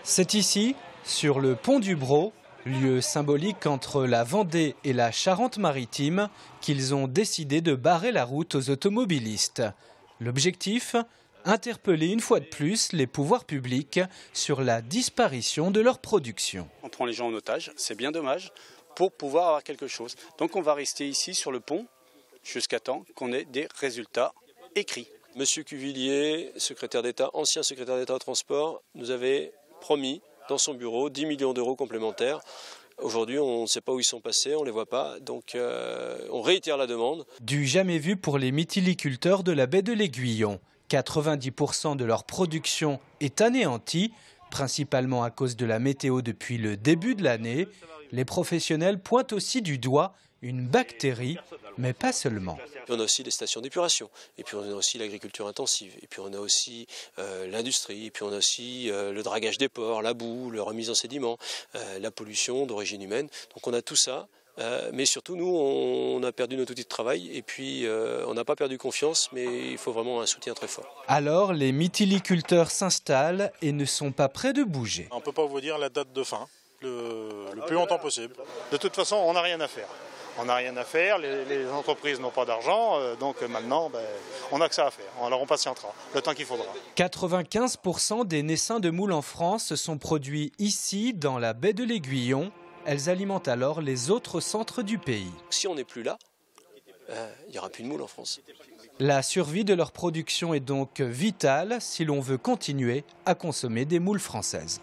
C'est ici, sur le pont du Brau, lieu symbolique entre la Vendée et la Charente-Maritime, qu'ils ont décidé de barrer la route aux automobilistes. L'objectif ? Interpeller une fois de plus les pouvoirs publics sur la disparition de leur production. On prend les gens en otage, c'est bien dommage, pour pouvoir avoir quelque chose. Donc on va rester ici sur le pont jusqu'à temps qu'on ait des résultats écrits. Monsieur Cuvillier, secrétaire d'État, ancien secrétaire d'État au transport, nous avait promis dans son bureau 10 millions d'euros complémentaires. Aujourd'hui, on ne sait pas où ils sont passés, on ne les voit pas, donc on réitère la demande. Du jamais vu pour les mytiliculteurs de la baie de l'Aiguillon. 90% de leur production est anéantie, principalement à cause de la météo depuis le début de l'année. Les professionnels pointent aussi du doigt une bactérie, mais pas seulement. On a aussi les stations d'épuration, et puis on a aussi l'agriculture intensive, et puis on a aussi l'industrie, et puis on a aussi le dragage des ports, la boue, la remise en sédiment, la pollution d'origine humaine. Donc on a tout ça. Mais surtout, nous, on a perdu notre outil de travail et puis on n'a pas perdu confiance, mais il faut vraiment un soutien très fort. Alors, les mytiliculteurs s'installent et ne sont pas prêts de bouger. On ne peut pas vous dire la date de fin, le plus longtemps possible. De toute façon, on n'a rien à faire. On n'a rien à faire, les entreprises n'ont pas d'argent, donc maintenant, on n'a que ça à faire. Alors on patientera, le temps qu'il faudra. 95% des naissins de moules en France sont produits ici, dans la baie de l'Aiguillon. Elles alimentent alors les autres centres du pays. Si on n'est plus là, il n'y aura plus de moules en France. La survie de leur production est donc vitale si l'on veut continuer à consommer des moules françaises.